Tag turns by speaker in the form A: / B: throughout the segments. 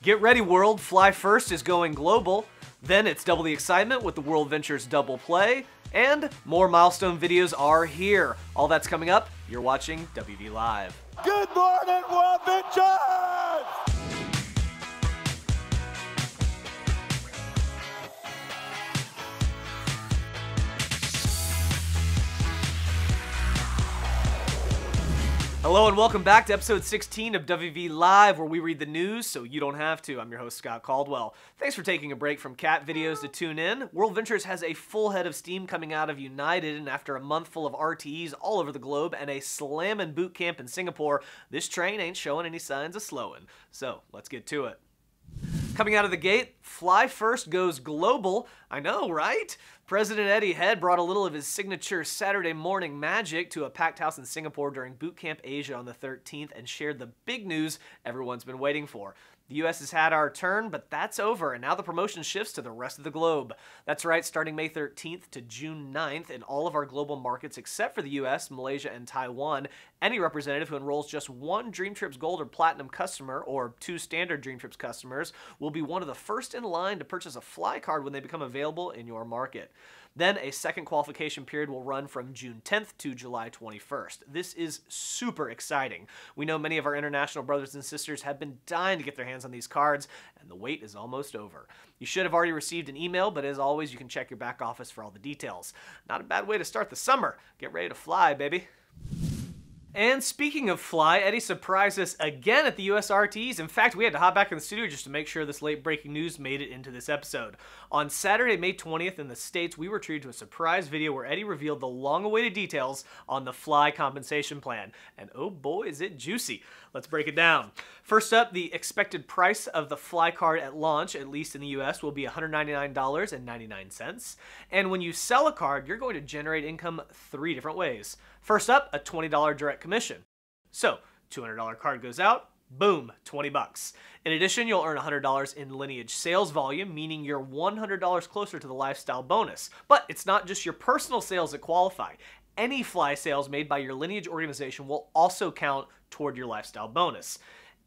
A: Get ready, world. Fly First is going global. Then it's double the excitement with the World Ventures Double Play. And more Milestone videos are here. All that's coming up. You're watching WV Live.
B: Good morning, World Ventures!
A: Hello and welcome back to episode 16 of WV Live, where we read the news so you don't have to. I'm your host, Scott Caldwell. Thanks for taking a break from cat videos to tune in. World Ventures has a full head of steam coming out of United, and after a month full of RTEs all over the globe and a slammin' boot camp in Singapore, this train ain't showing any signs of slowing. So let's get to it. Coming out of the gate, Fly First goes global. I know, right? President Eddie Head brought a little of his signature Saturday morning magic to a packed house in Singapore during Bootcamp Asia on the 13th and shared the big news everyone's been waiting for. The US has had our turn, but that's over, and now the promotion shifts to the rest of the globe. That's right, starting May 13th to June 9th in all of our global markets except for the US, Malaysia, and Taiwan, any representative who enrolls just one Dream Trips Gold or Platinum customer, or two standard Dream Trips customers, will be one of the first in line to purchase a Fly card when they become available in your market. Then a second qualification period will run from June 10th to July 21st. This is super exciting. We know many of our international brothers and sisters have been dying to get their hands on these cards, and the wait is almost over. You should have already received an email, but as always, you can check your back office for all the details. Not a bad way to start the summer. Get ready to fly, baby. And speaking of Fly, Eddie surprised us again at the US RTEs. In fact, we had to hop back in the studio just to make sure this late breaking news made it into this episode. On Saturday, May 20th in the States, we were treated to a surprise video where Eddie revealed the long-awaited details on the Fly compensation plan. And oh boy, is it juicy. Let's break it down. First up, the expected price of the Fly card at launch, at least in the US, will be $199.99. And when you sell a card, you're going to generate income three different ways. First up, a $20 direct commission. So, $200 card goes out, boom, 20 bucks. In addition, you'll earn $100 in lineage sales volume, meaning you're $100 closer to the lifestyle bonus. But it's not just your personal sales that qualify. Any Fly sales made by your lineage organization will also count toward your lifestyle bonus.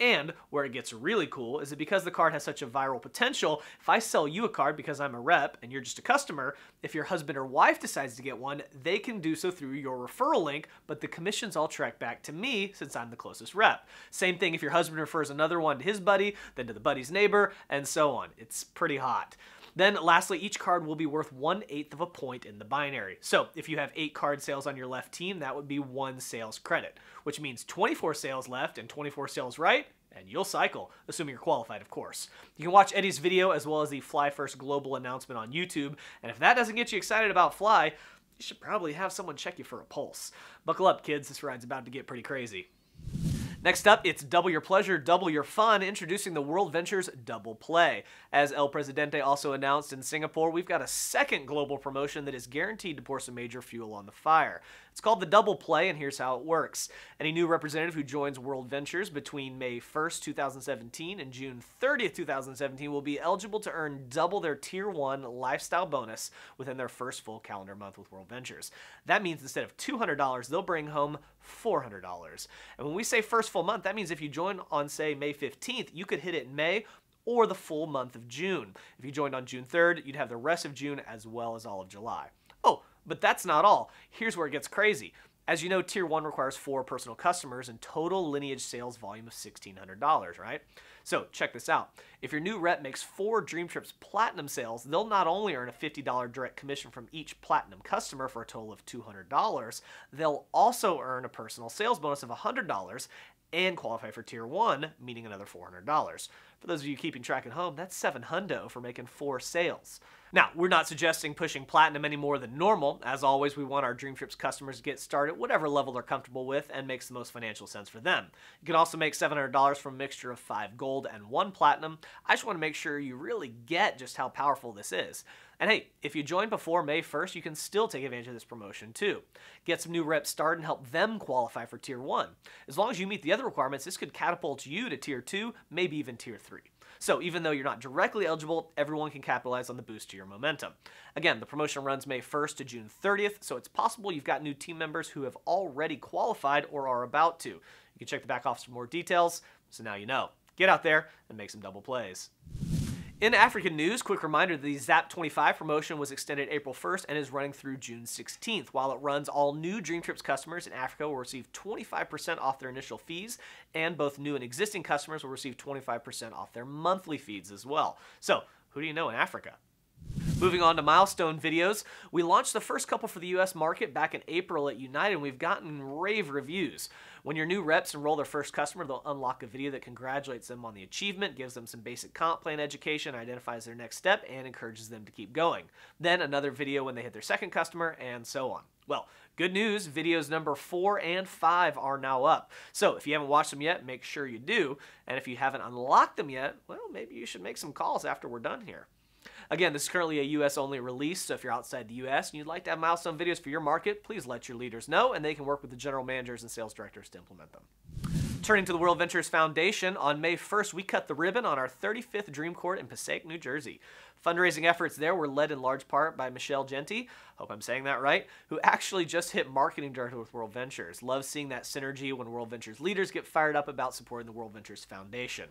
A: And where it gets really cool is that because the card has such a viral potential, if I sell you a card because I'm a rep and you're just a customer, if your husband or wife decides to get one, they can do so through your referral link, but the commissions all track back to me since I'm the closest rep. Same thing if your husband refers another one to his buddy, then to the buddy's neighbor, and so on. It's pretty hot. Then lastly, each card will be worth 1/8 of a point in the binary. So if you have 8 card sales on your left team, that would be 1 sales credit, which means 24 sales left and 24 sales right, and you'll cycle, assuming you're qualified, of course. You can watch Eddie's video as well as the Fly First Global announcement on YouTube, and if that doesn't get you excited about Fly, you should probably have someone check you for a pulse. Buckle up, kids, this ride's about to get pretty crazy. Next up, it's double your pleasure, double your fun, introducing the World Ventures Double Play. As El Presidente also announced in Singapore, we've got a second global promotion that is guaranteed to pour some major fuel on the fire. It's called the Double Play, and here's how it works. Any new representative who joins World Ventures between May 1st, 2017 and June 30th, 2017 will be eligible to earn double their Tier 1 lifestyle bonus within their first full calendar month with World Ventures. That means instead of $200, they'll bring home $400. And when we say first full month, that means if you join on, say, May 15th, you could hit it in May or the full month of June. If you joined on June 3rd, you'd have the rest of June as well as all of July. Oh, but that's not all. Here's where it gets crazy. As you know, Tier 1 requires 4 personal customers and total lineage sales volume of $1,600, right? So check this out. If your new rep makes 4 Dream Trips Platinum sales, they'll not only earn a $50 direct commission from each Platinum customer for a total of $200, they'll also earn a personal sales bonus of $100 and qualify for Tier 1, meaning another $400. For those of you keeping track at home, that's $700 for making 4 sales. Now, we're not suggesting pushing Platinum any more than normal. As always, we want our Dream Trips customers to get started at whatever level they're comfortable with and makes the most financial sense for them. You can also make $700 from a mixture of 5 gold and 1 platinum. I just want to make sure you really get just how powerful this is. And hey, if you join before May 1st, you can still take advantage of this promotion too. Get some new reps started and help them qualify for Tier 1. As long as you meet the other requirements, this could catapult you to Tier 2, maybe even Tier 3. So even though you're not directly eligible, everyone can capitalize on the boost to your momentum. Again, the promotion runs May 1st to June 30th, so it's possible you've got new team members who have already qualified or are about to. You can check the back office for more details, so now you know. Get out there and make some double plays. In African news, quick reminder that the Zapp 25 promotion was extended April 1st and is running through June 16th. While it runs, all new Dream Trips customers in Africa will receive 25% off their initial fees, and both new and existing customers will receive 25% off their monthly fees as well. So, who do you know in Africa? Moving on to Milestone videos, we launched the first couple for the US market back in April at United, and we've gotten rave reviews. When your new reps enroll their first customer, they'll unlock a video that congratulates them on the achievement, gives them some basic comp plan education, identifies their next step, and encourages them to keep going. Then another video when they hit their second customer, and so on. Well, good news, videos number 4 and 5 are now up. So if you haven't watched them yet, make sure you do. And if you haven't unlocked them yet, well, maybe you should make some calls after we're done here. Again, this is currently a US-only release, so if you're outside the US and you'd like to have Milestone videos for your market, please let your leaders know, and they can work with the general managers and sales directors to implement them. Turning to the World Ventures Foundation, on May 1st, we cut the ribbon on our 35th Dream Court in Passaic, New Jersey. Fundraising efforts there were led in large part by Michelle Genti, hope I'm saying that right, who actually just hit marketing director with World Ventures. Love seeing that synergy when World Ventures leaders get fired up about supporting the World Ventures Foundation.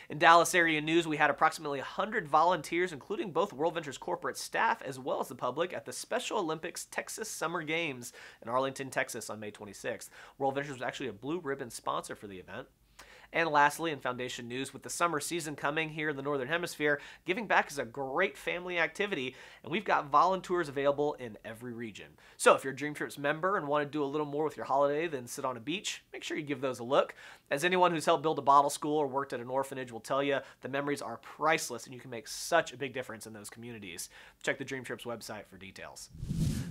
A: In Dallas area news, we had approximately 100 volunteers, including both World Ventures corporate staff as well as the public, at the Special Olympics Texas Summer Games in Arlington, Texas on May 26th. World Ventures was actually a blue ribbon sponsor for the event. And lastly, in Foundation news, with the summer season coming here in the Northern Hemisphere, giving back is a great family activity, and we've got volunteers available in every region. So if you're a Dream Trips member and want to do a little more with your holiday than sit on a beach, make sure you give those a look. As anyone who's helped build a bottle school or worked at an orphanage will tell you, the memories are priceless, and you can make such a big difference in those communities. Check the Dream Trips website for details.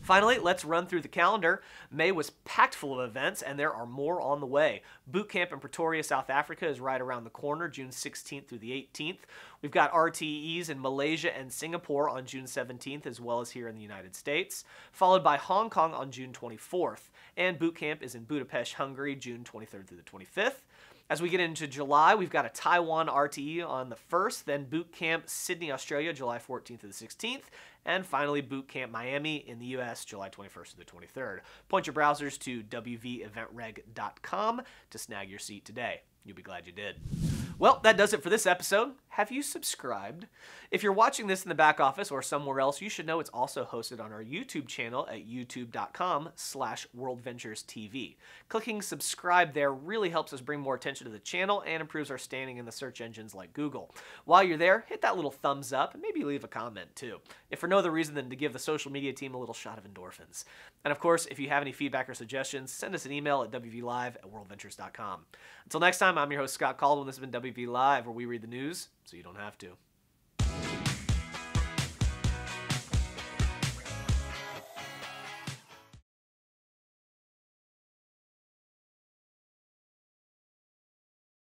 A: Finally, let's run through the calendar. May was packed full of events, and there are more on the way. Bootcamp in Pretoria, South Africa is right around the corner, June 16th through the 18th. We've got RTEs in Malaysia and Singapore on June 17th, as well as here in the United States, followed by Hong Kong on June 24th. And Bootcamp is in Budapest, Hungary, June 23rd through the 25th. As we get into July, we've got a Taiwan RTE on the 1st, then Bootcamp Sydney, Australia, July 14th to the 16th, and finally Bootcamp Miami in the US, July 21st to the 23rd. Point your browsers to wveventreg.com to snag your seat today. You'll be glad you did. Well, that does it for this episode. Have you subscribed? If you're watching this in the back office or somewhere else, you should know it's also hosted on our YouTube channel at youtube.com/WorldVenturesTV. Clicking subscribe there really helps us bring more attention to the channel and improves our standing in the search engines like Google. While you're there, hit that little thumbs up and maybe leave a comment too, if for no other reason than to give the social media team a little shot of endorphins. And of course, if you have any feedback or suggestions, send us an email at wvlive@worldventures.com. Until next time, I'm your host, Scott Caldwell. This has been WV Live, where we read the news so you don't have to.